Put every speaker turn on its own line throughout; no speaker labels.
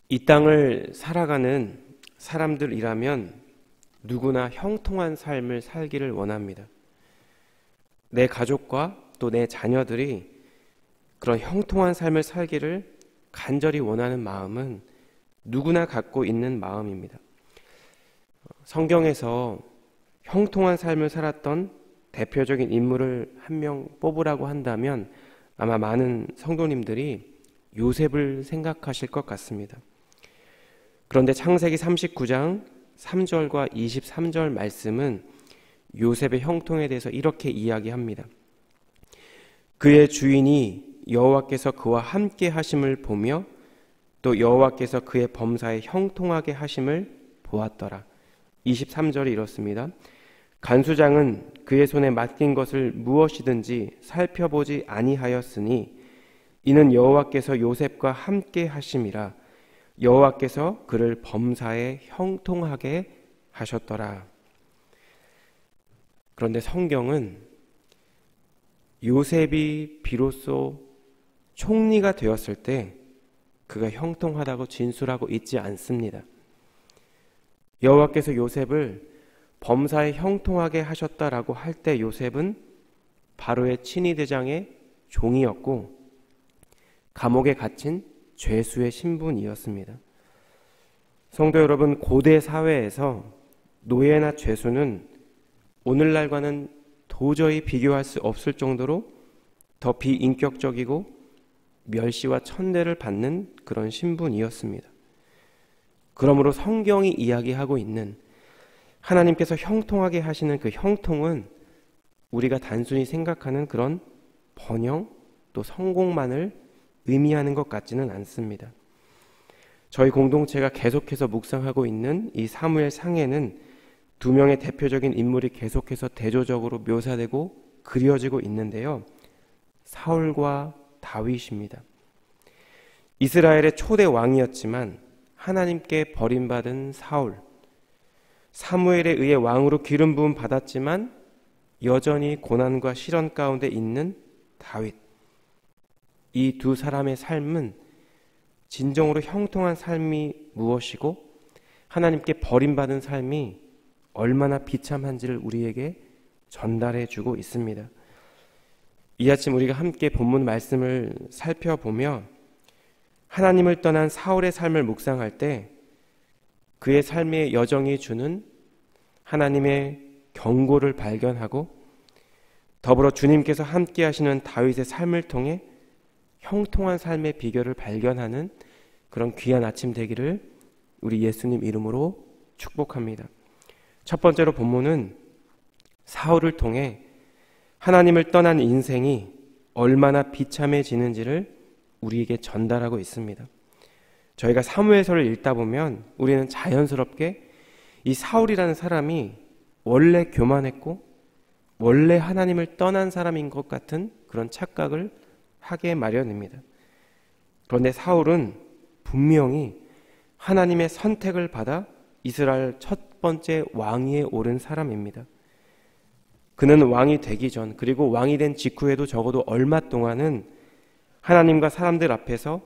이 땅을 살아가는 사람들이라면 누구나 형통한 삶을 살기를 원합니다. 내 가족과 또 내 자녀들이 그런 형통한 삶을 살기를 간절히 원하는 마음은 누구나 갖고 있는 마음입니다. 성경에서 형통한 삶을 살았던 대표적인 인물을 한 명 뽑으라고 한다면 아마 많은 성도님들이 요셉을 생각하실 것 같습니다. 그런데 창세기 39장 3절과 23절 말씀은 요셉의 형통에 대해서 이렇게 이야기합니다. 그의 주인이 여호와께서 그와 함께 하심을 보며 또 여호와께서 그의 범사에 형통하게 하심을 보았더라. 23절이 이렇습니다. 간수장은 그의 손에 맡긴 것을 무엇이든지 살펴보지 아니하였으니 이는 여호와께서 요셉과 함께 하심이라. 여호와께서 그를 범사에 형통하게 하셨더라. 그런데 성경은 요셉이 비로소 총리가 되었을 때 그가 형통하다고 진술하고 있지 않습니다. 여호와께서 요셉을 범사에 형통하게 하셨다라고 할 때 요셉은 바로의 친위대장의 종이었고 감옥에 갇힌 죄수의 신분이었습니다. 성도 여러분, 고대 사회에서 노예나 죄수는 오늘날과는 도저히 비교할 수 없을 정도로 더 비인격적이고 멸시와 천대를 받는 그런 신분이었습니다. 그러므로 성경이 이야기하고 있는 하나님께서 형통하게 하시는 그 형통은 우리가 단순히 생각하는 그런 번영 또 성공만을 의미하는 것 같지는 않습니다. 저희 공동체가 계속해서 묵상하고 있는 이 사무엘 상에는 두 명의 대표적인 인물이 계속해서 대조적으로 묘사되고 그려지고 있는데요. 사울과 다윗입니다. 이스라엘의 초대 왕이었지만 하나님께 버림받은 사울, 사무엘에 의해 왕으로 기름 부음 받았지만 여전히 고난과 시련 가운데 있는 다윗. 이 두 사람의 삶은 진정으로 형통한 삶이 무엇이고 하나님께 버림받은 삶이 얼마나 비참한지를 우리에게 전달해 주고 있습니다. 이 아침 우리가 함께 본문 말씀을 살펴보며 하나님을 떠난 사울의 삶을 묵상할 때 그의 삶의 여정이 주는 하나님의 경고를 발견하고 더불어 주님께서 함께 하시는 다윗의 삶을 통해 형통한 삶의 비결을 발견하는 그런 귀한 아침 되기를 우리 예수님 이름으로 축복합니다. 첫 번째로 본문은 사울을 통해 하나님을 떠난 인생이 얼마나 비참해지는지를 우리에게 전달하고 있습니다. 저희가 사무엘서를 읽다 보면 우리는 자연스럽게 이 사울이라는 사람이 원래 교만했고 원래 하나님을 떠난 사람인 것 같은 그런 착각을 하게 마련입니다. 그런데 사울은 분명히 하나님의 선택을 받아 이스라엘 첫 번째 왕위에 오른 사람입니다. 그는 왕이 되기 전 그리고 왕이 된 직후에도 적어도 얼마 동안은 하나님과 사람들 앞에서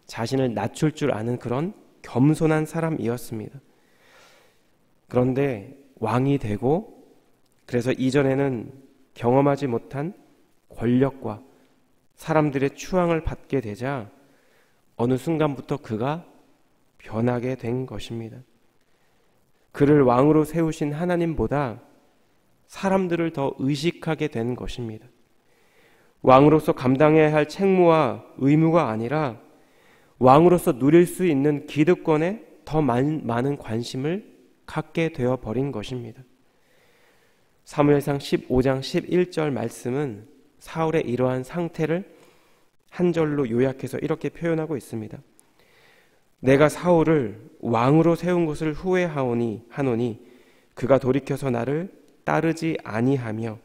자신을 낮출 줄 아는 그런 겸손한 사람이었습니다. 그런데 왕이 되고 그래서 이전에는 경험하지 못한 권력과 사람들의 추앙을 받게 되자 어느 순간부터 그가 변하게 된 것입니다. 그를 왕으로 세우신 하나님보다 사람들을 더 의식하게 된 것입니다. 왕으로서 감당해야 할 책무와 의무가 아니라 왕으로서 누릴 수 있는 기득권에 더 많은 관심을 갖게 되어버린 것입니다. 사무엘상 15장 11절 말씀은 사울의 이러한 상태를 한 절로 요약해서 이렇게 표현하고 있습니다. 내가 사울을 왕으로 세운 것을 후회하노니 그가 돌이켜서 나를 따르지 아니하며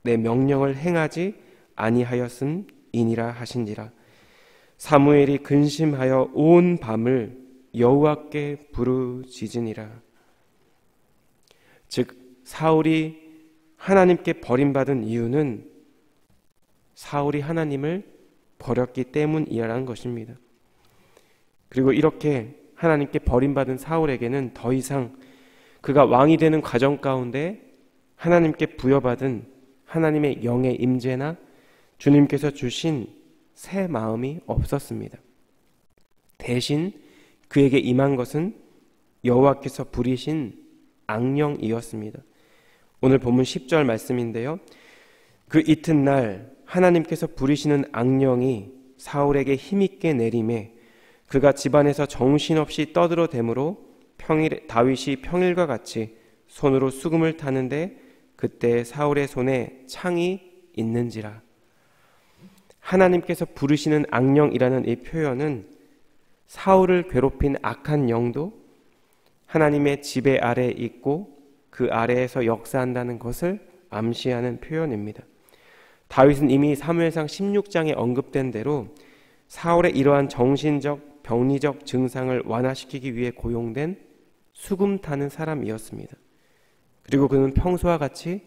내 명령을 행하지 아니하였음이니라 하신지라. 사무엘이 근심하여 온 밤을 여호와께 부르짖으니라. 즉 사울이 하나님께 버림받은 이유는 사울이 하나님을 버렸기 때문이라는 것입니다. 그리고 이렇게 하나님께 버림받은 사울에게는 더 이상 그가 왕이 되는 과정 가운데 하나님께 부여받은 하나님의 영의 임재나 주님께서 주신 새 마음이 없었습니다. 대신 그에게 임한 것은 여호와께서 부리신 악령이었습니다. 오늘 본문 10절 말씀인데요. 그 이튿날 하나님께서 부리시는 악령이 사울에게 힘있게 내림에 그가 집안에서 정신없이 떠들어대므로 다윗이 평일과 같이 손으로 수금을 타는데 그때 사울의 손에 창이 있는지라. 하나님께서 부르시는 악령이라는 이 표현은 사울을 괴롭힌 악한 영도 하나님의 지배 아래에 있고 그 아래에서 역사한다는 것을 암시하는 표현입니다. 다윗은 이미 사무엘상 16장에 언급된 대로 사울의 이러한 정신적, 병리적 증상을 완화시키기 위해 고용된 수금 타는 사람이었습니다. 그리고 그는 평소와 같이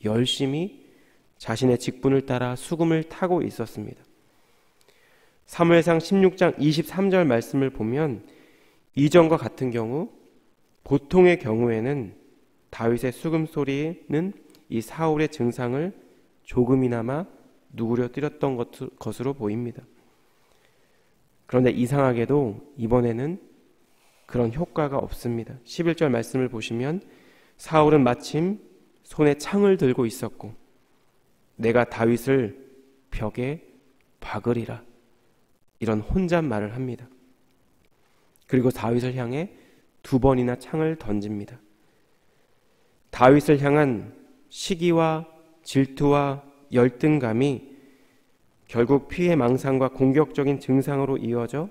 열심히 자신의 직분을 따라 수금을 타고 있었습니다. 사무엘상 16장 23절 말씀을 보면 이전과 같은 경우 보통의 경우에는 다윗의 수금 소리는 이 사울의 증상을 조금이나마 누그러뜨렸던 것으로 보입니다. 그런데 이상하게도 이번에는 그런 효과가 없습니다. 11절 말씀을 보시면 사울은 마침 손에 창을 들고 있었고 내가 다윗을 벽에 박으리라, 이런 혼잣말을 합니다. 그리고 다윗을 향해 2번이나 창을 던집니다. 다윗을 향한 시기와 질투와 열등감이 결국 피해 망상과 공격적인 증상으로 이어져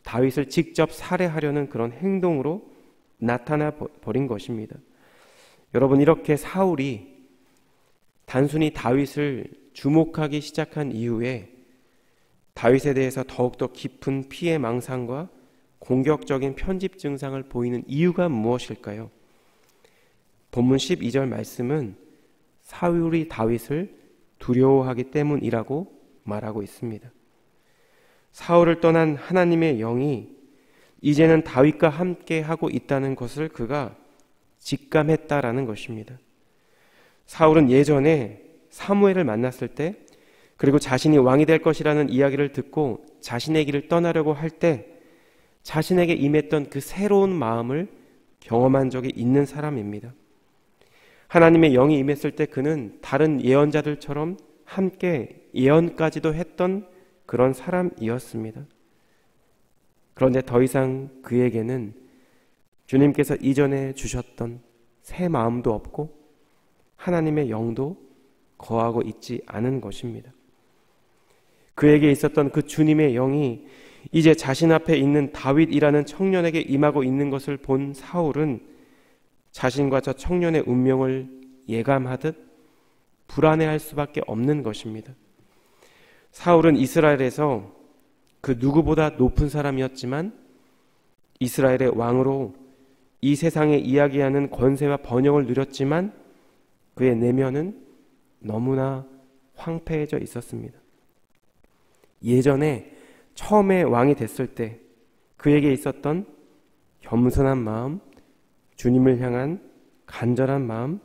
다윗을 직접 살해하려는 그런 행동으로 나타나 버린 것입니다. 여러분, 이렇게 사울이 단순히 다윗을 주목하기 시작한 이후에 다윗에 대해서 더욱더 깊은 피해 망상과 공격적인 편집 증상을 보이는 이유가 무엇일까요? 본문 12절 말씀은 사울이 다윗을 두려워하기 때문이라고 말하고 있습니다. 사울을 떠난 하나님의 영이 이제는 다윗과 함께 하고 있다는 것을 그가 직감했다라는 것입니다. 사울은 예전에 사무엘을 만났을 때, 그리고 자신이 왕이 될 것이라는 이야기를 듣고 자신의 길을 떠나려고 할 때 자신에게 임했던 그 새로운 마음을 경험한 적이 있는 사람입니다. 하나님의 영이 임했을 때 그는 다른 예언자들처럼 함께 예언까지도 했던 그런 사람이었습니다. 그런데 더 이상 그에게는 주님께서 이전에 주셨던 새 마음도 없고 하나님의 영도 거하고 있지 않은 것입니다. 그에게 있었던 그 주님의 영이 이제 자신 앞에 있는 다윗이라는 청년에게 임하고 있는 것을 본 사울은 자신과 저 청년의 운명을 예감하듯 불안해할 수밖에 없는 것입니다. 사울은 이스라엘에서 그 누구보다 높은 사람이었지만 이스라엘의 왕으로 이 세상에 이야기하는 권세와 번영을 누렸지만 그의 내면은 너무나 황폐해져 있었습니다. 예전에 처음에 왕이 됐을 때 그에게 있었던 겸손한 마음, 주님을 향한 간절한 마음,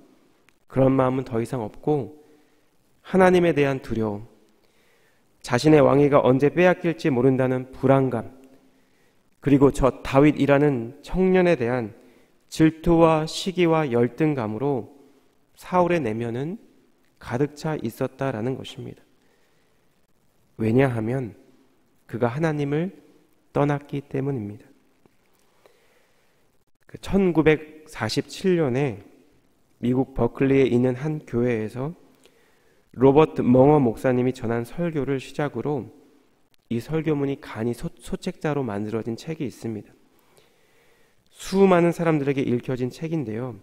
그런 마음은 더 이상 없고 하나님에 대한 두려움, 자신의 왕위가 언제 빼앗길지 모른다는 불안감, 그리고 저 다윗이라는 청년에 대한 질투와 시기와 열등감으로 사울의 내면은 가득 차 있었다라는 것입니다. 왜냐하면 그가 하나님을 떠났기 때문입니다. 1947년에 미국 버클리에 있는 한 교회에서 로버트 멍어 목사님이 전한 설교를 시작으로 이 설교문이 간이 소책자로 만들어진 책이 있습니다. 수많은 사람들에게 읽혀진 책인데요.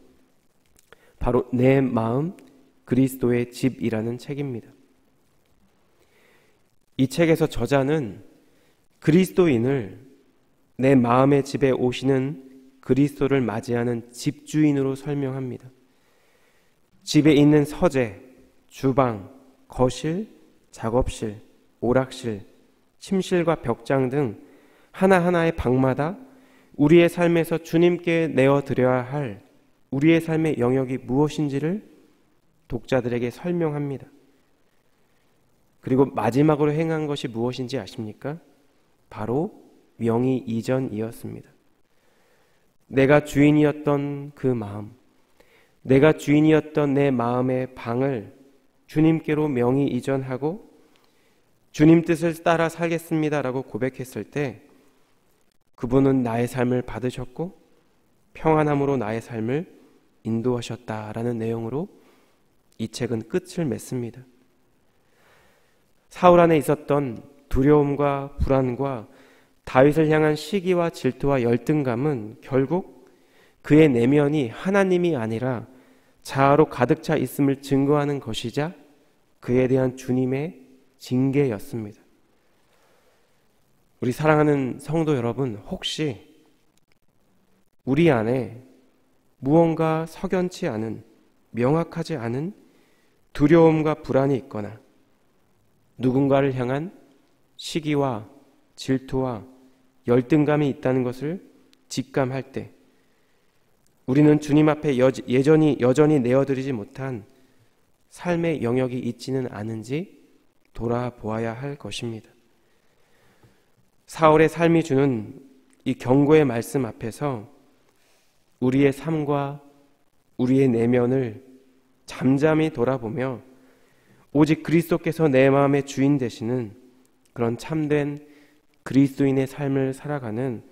바로 내 마음 그리스도의 집이라는 책입니다. 이 책에서 저자는 그리스도인을 내 마음의 집에 오시는 그리스도를 맞이하는 집주인으로 설명합니다. 집에 있는 서재, 주방, 거실, 작업실, 오락실, 침실과 벽장 등 하나하나의 방마다 우리의 삶에서 주님께 내어드려야 할 우리의 삶의 영역이 무엇인지를 독자들에게 설명합니다. 그리고 마지막으로 행한 것이 무엇인지 아십니까? 바로 명의 이전이었습니다. 내가 주인이었던 그 마음, 내가 주인이었던 내 마음의 방을 주님께로 명의 이전하고 주님 뜻을 따라 살겠습니다라고 고백했을 때 그분은 나의 삶을 받으셨고 평안함으로 나의 삶을 인도하셨다라는 내용으로 이 책은 끝을 맺습니다. 사울 안에 있었던 두려움과 불안과 다윗을 향한 시기와 질투와 열등감은 결국 그의 내면이 하나님이 아니라 자아로 가득 차 있음을 증거하는 것이자 그에 대한 주님의 징계였습니다. 우리 사랑하는 성도 여러분, 혹시 우리 안에 무언가 석연치 않은, 명확하지 않은 두려움과 불안이 있거나 누군가를 향한 시기와 질투와 열등감이 있다는 것을 직감할 때 우리는 주님 앞에 여전히 내어드리지 못한 삶의 영역이 있지는 않은지 돌아보아야 할 것입니다. 사울의 삶이 주는 이 경고의 말씀 앞에서 우리의 삶과 우리의 내면을 잠잠히 돌아보며 오직 그리스도께서 내 마음의 주인 되시는 그런 참된 그리스도인의 삶을 살아가는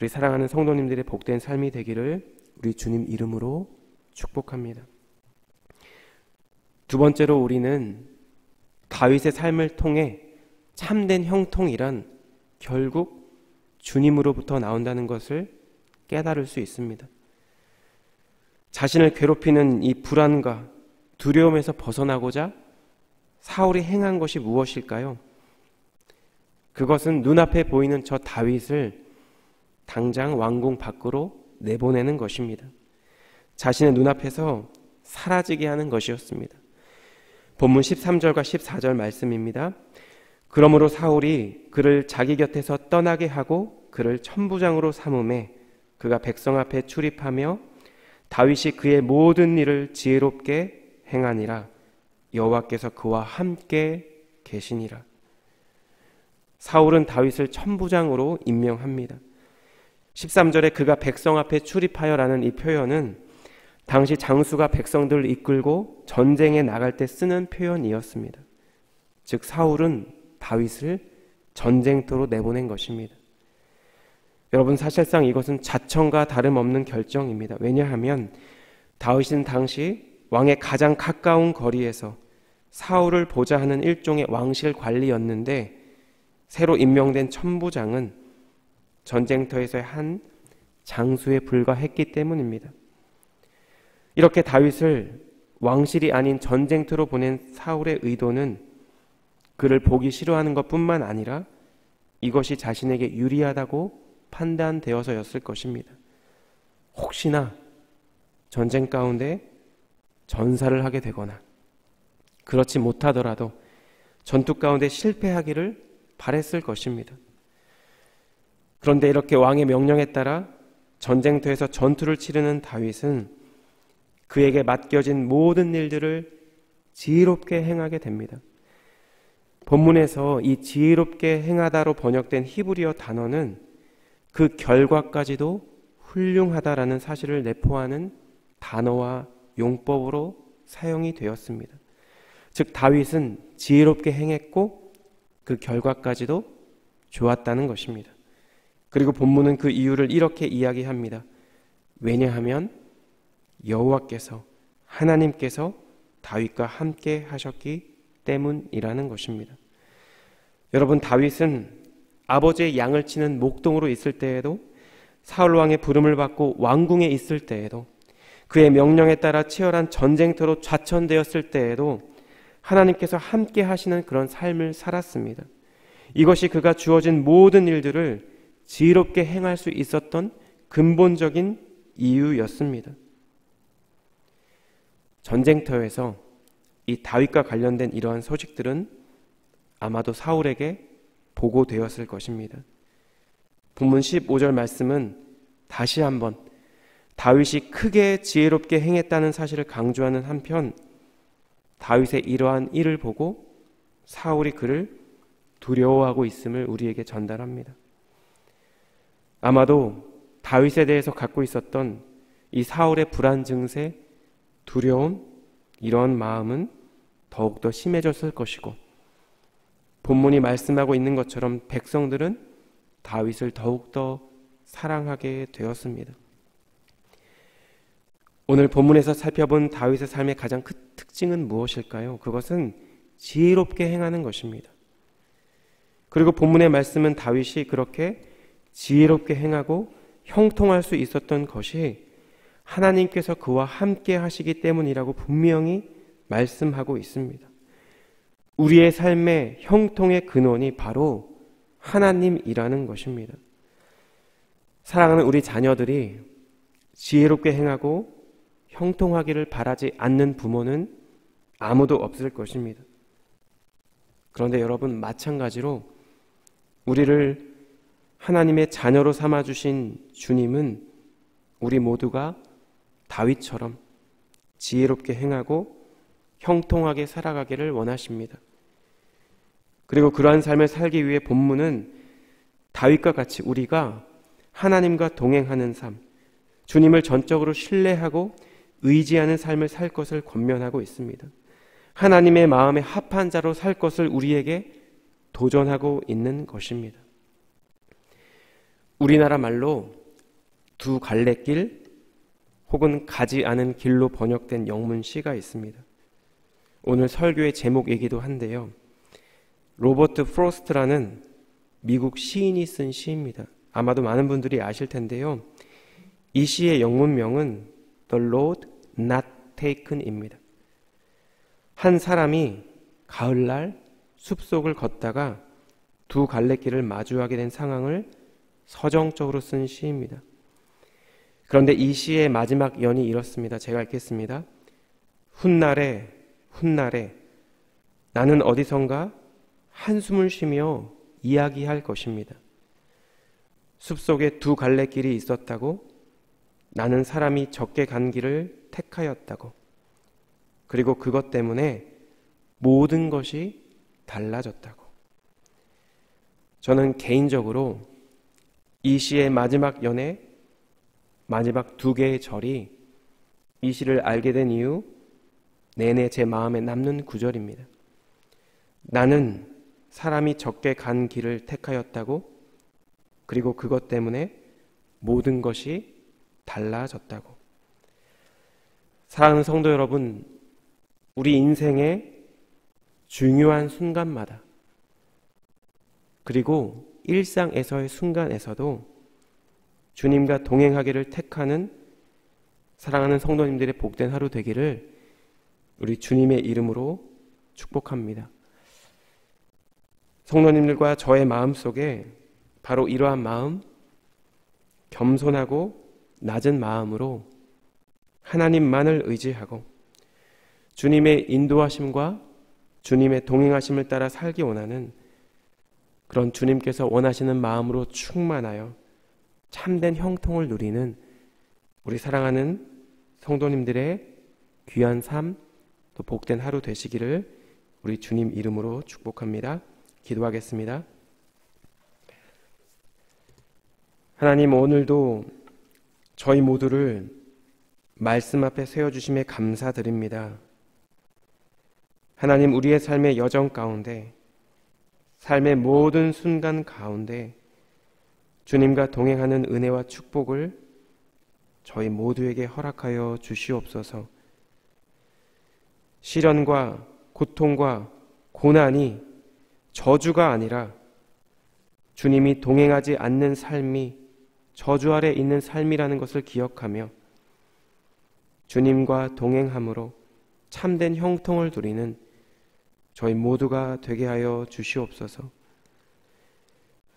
우리 사랑하는 성도님들의 복된 삶이 되기를 우리 주님 이름으로 축복합니다. 두 번째로 우리는 다윗의 삶을 통해 참된 형통이란 결국 주님으로부터 나온다는 것을 깨달을 수 있습니다. 자신을 괴롭히는 이 불안과 두려움에서 벗어나고자 사울이 행한 것이 무엇일까요? 그것은 눈앞에 보이는 저 다윗을 당장 왕궁 밖으로 내보내는 것입니다. 자신의 눈앞에서 사라지게 하는 것이었습니다. 본문 13절과 14절 말씀입니다. 그러므로 사울이 그를 자기 곁에서 떠나게 하고 그를 천부장으로 삼음에 그가 백성 앞에 출입하며 다윗이 그의 모든 일을 지혜롭게 행하니라. 여호와께서 그와 함께 계시니라. 사울은 다윗을 천부장으로 임명합니다. 13절에 그가 백성 앞에 출입하여라는 이 표현은 당시 장수가 백성들을 이끌고 전쟁에 나갈 때 쓰는 표현이었습니다. 즉 사울은 다윗을 전쟁터로 내보낸 것입니다. 여러분, 사실상 이것은 자청과 다름없는 결정입니다. 왜냐하면 다윗은 당시 왕의 가장 가까운 거리에서 사울을 보자 하는 일종의 왕실 관리였는데 새로 임명된 천부장은 전쟁터에서의 한 장수에 불과했기 때문입니다. 이렇게 다윗을 왕실이 아닌 전쟁터로 보낸 사울의 의도는 그를 보기 싫어하는 것뿐만 아니라 이것이 자신에게 유리하다고 판단되어서였을 것입니다. 혹시나 전쟁 가운데 전사를 하게 되거나 그렇지 못하더라도 전투 가운데 실패하기를 바랬을 것입니다. 그런데 이렇게 왕의 명령에 따라 전쟁터에서 전투를 치르는 다윗은 그에게 맡겨진 모든 일들을 지혜롭게 행하게 됩니다. 본문에서 이 지혜롭게 행하다로 번역된 히브리어 단어는 그 결과까지도 훌륭하다라는 사실을 내포하는 단어와 용법으로 사용이 되었습니다. 즉 다윗은 지혜롭게 행했고 그 결과까지도 좋았다는 것입니다. 그리고 본문은 그 이유를 이렇게 이야기합니다. 왜냐하면 여호와께서 하나님께서 다윗과 함께 하셨기 때문이라는 것입니다. 여러분, 다윗은 아버지의 양을 치는 목동으로 있을 때에도 사울 왕의 부름을 받고 왕궁에 있을 때에도 그의 명령에 따라 치열한 전쟁터로 좌천되었을 때에도 하나님께서 함께 하시는 그런 삶을 살았습니다. 이것이 그가 주어진 모든 일들을 지혜롭게 행할 수 있었던 근본적인 이유였습니다. 전쟁터에서 이 다윗과 관련된 이러한 소식들은 아마도 사울에게 보고되었을 것입니다. 본문 15절 말씀은 다시 한번 다윗이 크게 지혜롭게 행했다는 사실을 강조하는 한편 다윗의 이러한 일을 보고 사울이 그를 두려워하고 있음을 우리에게 전달합니다. 아마도 다윗에 대해서 갖고 있었던 이 사울의 불안 증세, 두려움, 이러한 마음은 더욱더 심해졌을 것이고 본문이 말씀하고 있는 것처럼 백성들은 다윗을 더욱더 사랑하게 되었습니다. 오늘 본문에서 살펴본 다윗의 삶의 가장 큰 특징은 무엇일까요? 그것은 지혜롭게 행하는 것입니다. 그리고 본문의 말씀은 다윗이 그렇게 지혜롭게 행하고 형통할 수 있었던 것이 하나님께서 그와 함께 하시기 때문이라고 분명히 말씀하고 있습니다. 우리의 삶의 형통의 근원이 바로 하나님이라는 것입니다. 사랑하는 우리 자녀들이 지혜롭게 행하고 형통하기를 바라지 않는 부모는 아무도 없을 것입니다. 그런데 여러분, 마찬가지로 우리를 하나님의 자녀로 삼아주신 주님은 우리 모두가 다윗처럼 지혜롭게 행하고 형통하게 살아가기를 원하십니다. 그리고 그러한 삶을 살기 위해 본문은 다윗과 같이 우리가 하나님과 동행하는 삶, 주님을 전적으로 신뢰하고 의지하는 삶을 살 것을 권면하고 있습니다. 하나님의 마음에 합한 자로 살 것을 우리에게 도전하고 있는 것입니다. 우리나라 말로 두 갈래길 혹은 가지 않은 길로 번역된 영문시가 있습니다. 오늘 설교의 제목이기도 한데요. 로버트 프로스트라는 미국 시인이 쓴 시입니다. 아마도 많은 분들이 아실 텐데요. 이 시의 영문명은 The Road Not Taken입니다. 한 사람이 가을날 숲속을 걷다가 두 갈래길을 마주하게 된 상황을 서정적으로 쓴 시입니다. 그런데 이 시의 마지막 연이 이렇습니다. 제가 읽겠습니다. 훗날에 훗날에 나는 어디선가 한숨을 쉬며 이야기할 것입니다. 숲속에 두 갈래길이 있었다고, 나는 사람이 적게 간 길을 택하였다고, 그리고 그것 때문에 모든 것이 달라졌다고. 저는 개인적으로 이 시의 마지막 연의 마지막 두 개의 절이 이 시를 알게 된 이후 내내 제 마음에 남는 구절입니다. 나는 사람이 적게 간 길을 택하였다고, 그리고 그것 때문에 모든 것이 달라졌다고. 사랑하는 성도 여러분, 우리 인생의 중요한 순간마다, 그리고 일상에서의 순간에서도 주님과 동행하기를 택하는 사랑하는 성도님들의 복된 하루 되기를 우리 주님의 이름으로 축복합니다. 성도님들과 저의 마음속에 바로 이러한 마음, 겸손하고 낮은 마음으로 하나님만을 의지하고 주님의 인도하심과 주님의 동행하심을 따라 살기 원하는 그런 주님께서 원하시는 마음으로 충만하여 참된 형통을 누리는 우리 사랑하는 성도님들의 귀한 삶, 또 복된 하루 되시기를 우리 주님 이름으로 축복합니다. 기도하겠습니다. 하나님, 오늘도 저희 모두를 말씀 앞에 세워주심에 감사드립니다. 하나님, 우리의 삶의 여정 가운데, 삶의 모든 순간 가운데 주님과 동행하는 은혜와 축복을 저희 모두에게 허락하여 주시옵소서. 시련과 고통과 고난이 저주가 아니라 주님이 동행하지 않는 삶이 저주 아래 있는 삶이라는 것을 기억하며 주님과 동행함으로 참된 형통을 누리는 저희 모두가 되게 하여 주시옵소서.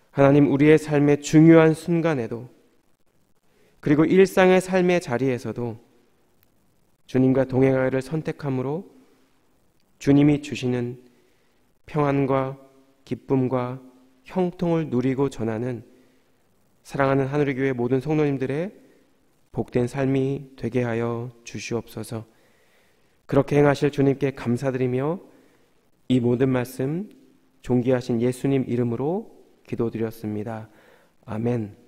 하나님, 우리의 삶의 중요한 순간에도, 그리고 일상의 삶의 자리에서도 주님과 동행하기를 선택함으로 주님이 주시는 평안과 기쁨과 형통을 누리고 전하는 사랑하는 하늘의 교회 모든 성도님들의 복된 삶이 되게 하여 주시옵소서. 그렇게 행하실 주님께 감사드리며 이 모든 말씀 존귀하신 예수님 이름으로 기도드렸습니다. 아멘.